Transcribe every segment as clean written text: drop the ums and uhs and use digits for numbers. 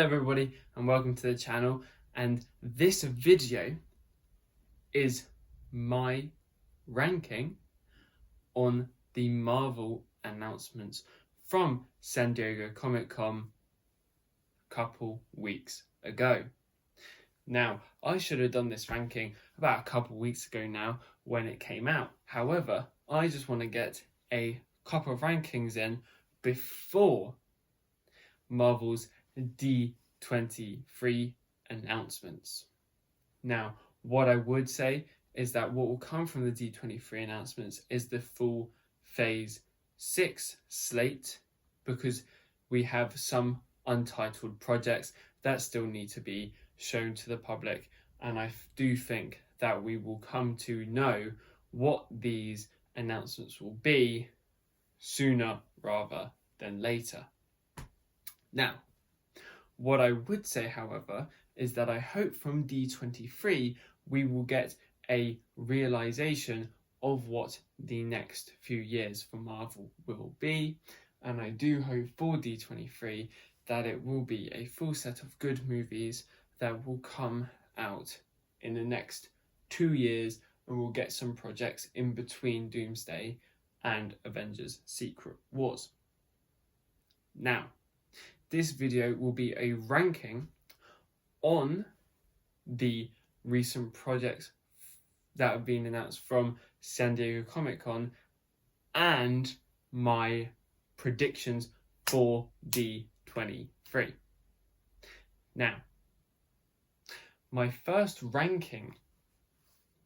Hello everybody and welcome to the channel, and this video is my ranking on the Marvel announcements from San Diego Comic-Con a couple weeks ago. Now, I should have done this ranking about a couple weeks ago now when it came out. However, I just want to get a couple of rankings in before Marvel's D23 announcements. Now, what I would say is that what will come from the D23 announcements is the full Phase 6 slate, because we have some untitled projects that still need to be shown to the public, and I do think that we will come to know what these announcements will be sooner rather than later. Now, what I would say, however, is that I hope from D23 we will get a realization of what the next few years for Marvel will be, and I do hope for D23 that it will be a full set of good movies that will come out in the next 2 years, and we'll get some projects in between Doomsday and Avengers Secret Wars. Now, this video will be a ranking on the recent projects that have been announced from San Diego Comic-Con and my predictions for D23. Now, my first ranking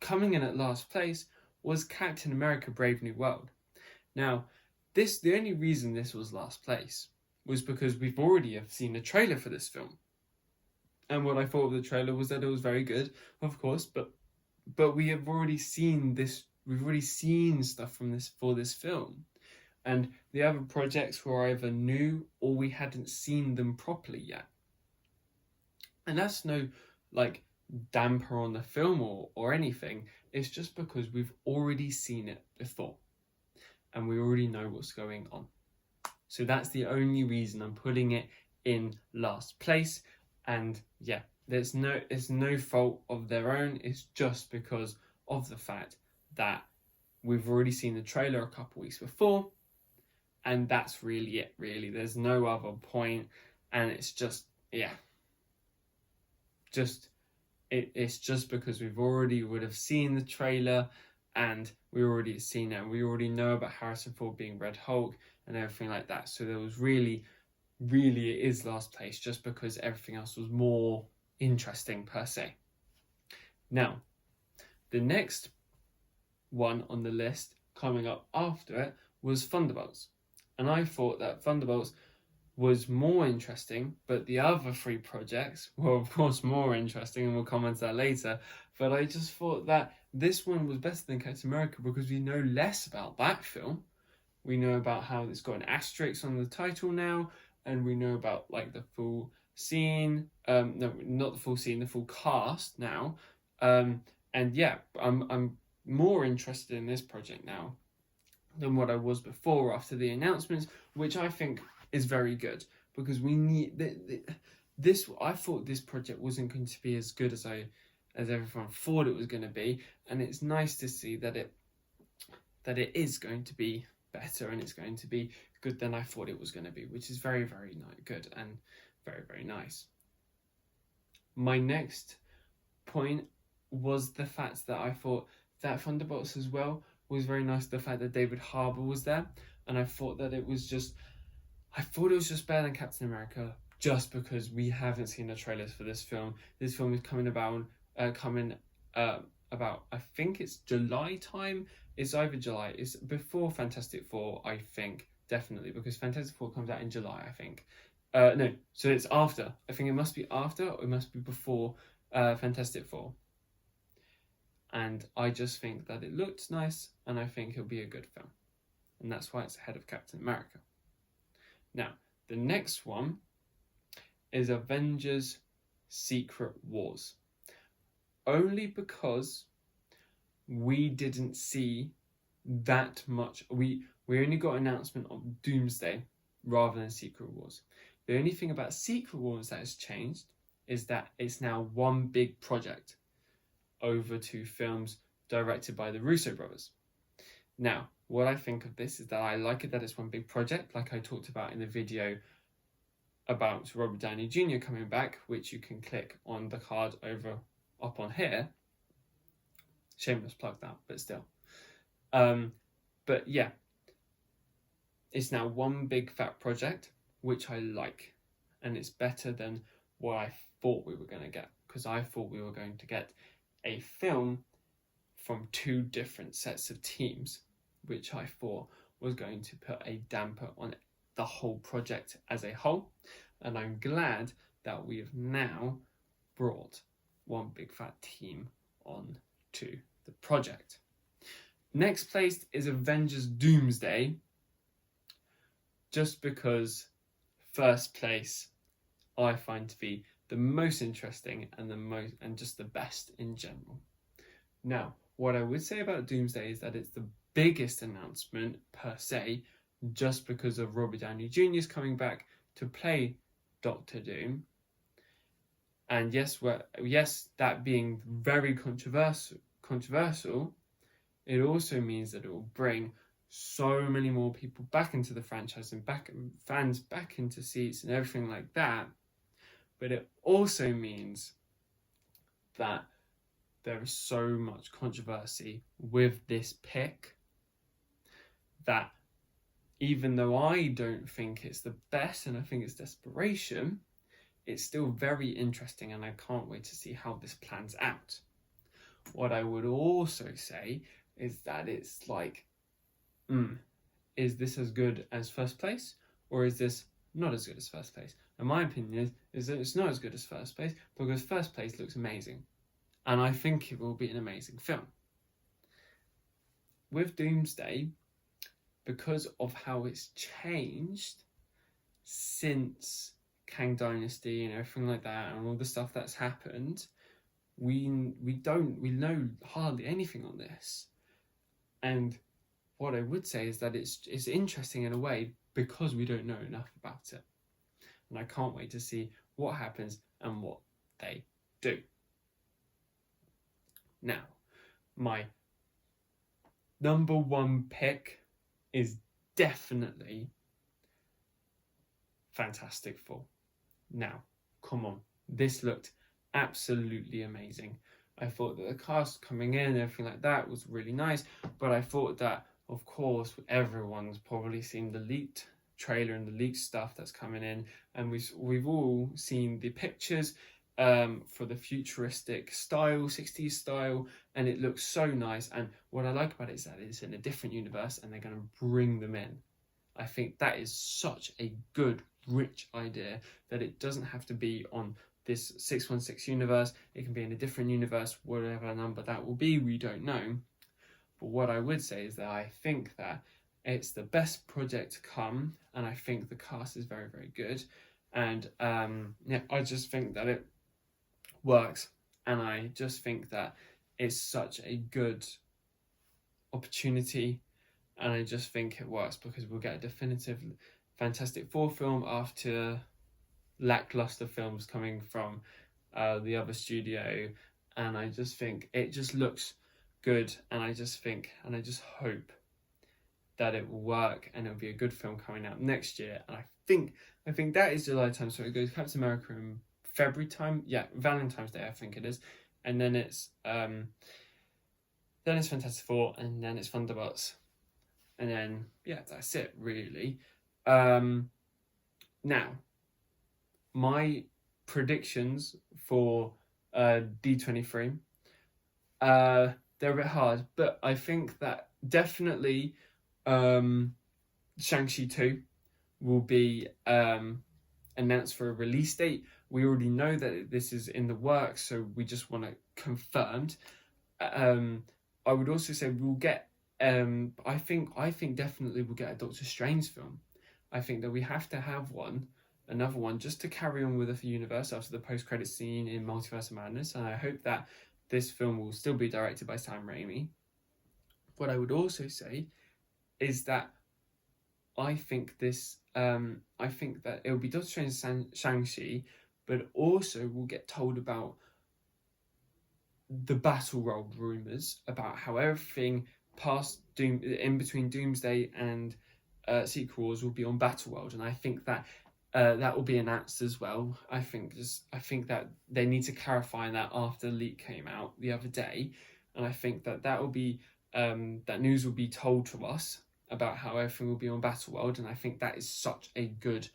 coming in at last place was Captain America Brave New World. Now, the only reason this was last place was because we've already seen a trailer for this film. And what I thought of the trailer was that it was very good, of course, but we have already seen this, we've already seen stuff for this film. And the other projects were either new or we hadn't seen them properly yet. And that's no damper on the film or anything. It's just because we've already seen it before and we already know what's going on. So that's the only reason I'm putting it in last place. And yeah, it's no fault of their own. It's just because of the fact that we've already seen the trailer a couple weeks before, and that's really it, really. There's no other point, and it's just, yeah. It's just because we've already would have seen the trailer, and we already seen it, and we already know about Harrison Ford being Red Hulk and everything like that. So there was really it is last place just because everything else was more interesting per se. Now, the next one on the list coming up after it was Thunderbolts. And I thought that Thunderbolts was more interesting, but the other three projects were of course more interesting, and we'll comment that later. But I just thought that this one was better than Captain America because we know less about that film. We know about how it's got an asterisk on the title now, and we know about the full scene. No, not the full scene, the full cast now. And yeah, I'm more interested in this project now than what I was before after the announcements, which I think is very good, because we need this. I thought this project wasn't going to be as good as everyone thought it was going to be, and it's nice to see that it is going to be better and it's going to be good than I thought it was going to be, which is very, very good and very, very nice. My next point was the fact that I thought that Thunderbolts as well was very nice. The fact that David Harbour was there, and I thought it was just better than Captain America, just because we haven't seen the trailers for this film. This film is coming about I think it's July time. It's either July. It's before Fantastic Four, I think, definitely, because Fantastic Four comes out in July, I think. No, so it's after. I think it must be after, or it must be before Fantastic Four. And I just think that it looked nice, and I think it'll be a good film. And that's why it's ahead of Captain America. Now, the next one is Avengers Secret Wars. Only because we didn't see that much. We only got an announcement of Doomsday rather than Secret Wars. The only thing about Secret Wars that has changed is that it's now one big project over 2 films directed by the Russo brothers. Now, what I think of this is that I like it that it's one big project, like I talked about in the video about Robert Downey Jr. coming back, which you can click on the card up on here. Shameless plug that, but still. But yeah, it's now one big fat project, which I like, and it's better than what I thought we were going to get, because I thought we were going to get a film from 2 different sets of teams, which I thought was going to put a damper on the whole project as a whole. And I'm glad that we have now brought one big fat team on to the project. Next placed is Avengers Doomsday, just because first place I find to be the most interesting and just the best in general. Now, what I would say about Doomsday is that it's the biggest announcement per se, just because of Robert Downey Jr.'s coming back to play Doctor Doom. And yes, that being very controversial, it also means that it will bring so many more people back into the franchise and fans back into seats and everything like that. But it also means that there is so much controversy with this pick that even though I don't think it's the best and I think it's desperation, it's still very interesting and I can't wait to see how this plans out. What I would also say is that it's like, is this as good as first place, or is this not as good as first place? And my opinion is that it's not as good as first place, because first place looks amazing. And I think it will be an amazing film. With Doomsday, because of how it's changed since Kang Dynasty and everything like that, and all the stuff that's happened, we know hardly anything on this. And what I would say is that it's interesting in a way because we don't know enough about it. And I can't wait to see what happens and what they do. Now, my number 1 pick is definitely Fantastic Four. Now, come on, this looked absolutely amazing. I thought that the cast coming in and everything like that was really nice, but I thought that, of course, everyone's probably seen the leaked trailer and the leaked stuff that's coming in, and we've all seen the pictures for the futuristic style, 60s style, and it looks so nice. And what I like about it is that it's in a different universe and they're going to bring them in. I think that is such a good, rich idea that it doesn't have to be on this 616 universe. It can be in a different universe, whatever number that will be, we don't know. But what I would say is that I think that it's the best project to come, and I think the cast is very, very good. And I just think that it works, and I just think that it's such a good opportunity, and I just think it works because we'll get a definitive Fantastic Four film after lackluster films coming from the other studio, and I just think it just looks good, and I just hope that it will work and it'll be a good film coming out next year. And I think that is July time, so it goes Captain America in February time, Valentine's Day I think it is, and then it's Fantastic Four, and then it's Thunderbolts, and then that's it really. Now, my predictions for D23, they're a bit hard, but I think that definitely Shang-Chi 2 will be announced for a release date. We already know that this is in the works, so we just want it confirmed. I would also say we'll get I think definitely we'll get a Doctor Strange film. I think that we have to have another one, just to carry on with the universe after the post-credit scene in Multiverse of Madness, and I hope that this film will still be directed by Sam Raimi. What I would also say is that I think this I think that it will be Doctor Strange and Shang-Chi, but also we'll get told about the Battle World rumours, about how everything past in between Doomsday and Secret Wars will be on Battle World, and I think that that will be announced as well. I think that they need to clarify that after the leak came out the other day, and I think that will be that news will be told to us about how everything will be on Battle World, and I think that is such a good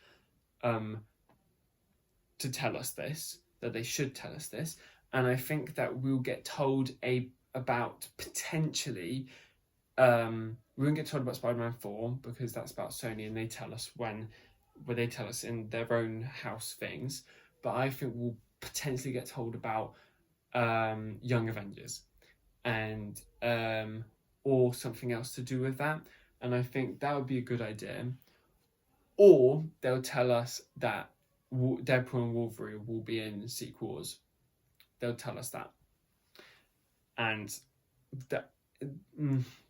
to tell us this, that they should tell us this, and I think that we'll get told about potentially. We won't get told about Spider-Man 4 because that's about Sony, and they tell us when they tell us in their own house things. But I think we'll potentially get told about Young Avengers and or something else to do with that, and I think that would be a good idea. Or they'll tell us that Deadpool and Wolverine will be in Secret Wars. They'll tell us that, and that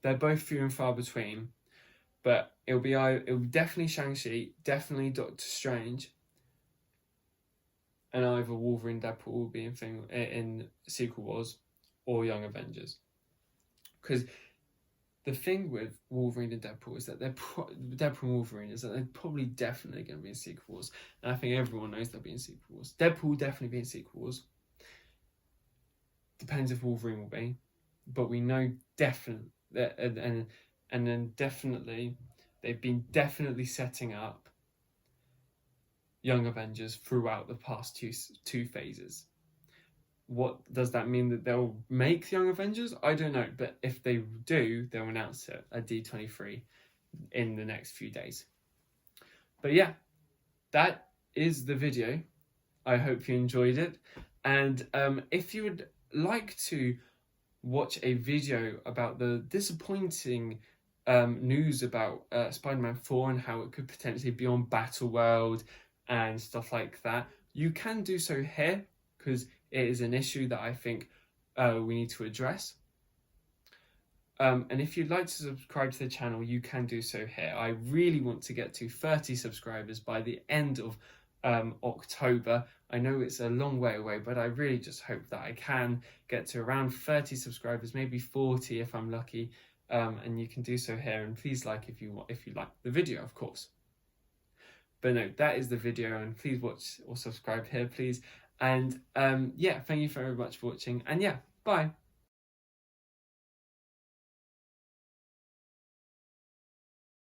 they're both few and far between. But it'll definitely Shang-Chi, definitely Doctor Strange, and either Wolverine, Deadpool will be in Secret Wars or Young Avengers. Because the thing with Wolverine and Deadpool is that Deadpool and Wolverine is that they're probably definitely going to be in Secret Wars, and I think everyone knows they'll be in Secret Wars. Deadpool will definitely be in Secret Wars. Depends if Wolverine will be, but we know definitely that, and then definitely they've been definitely setting up Young Avengers throughout the past two phases. What does that mean, that they'll make Young Avengers? I don't know, but if they do, they'll announce it at D23 in the next few days. But yeah, that is the video. I hope you enjoyed it, and if you would like to watch a video about the disappointing news about Spider-Man 4 and how it could potentially be on Battleworld and stuff like that, you can do so here, because it is an issue that I think we need to address. And if you'd like to subscribe to the channel, you can do so here. I really want to get to 30 subscribers by the end of October. I know it's a long way away, but I really just hope that I can get to around 30 subscribers, maybe 40 if I'm lucky. And you can do so here, and please like if you like the video, of course. But no, that is the video, and please watch or subscribe here, please. And yeah, thank you very much for watching, and yeah, bye.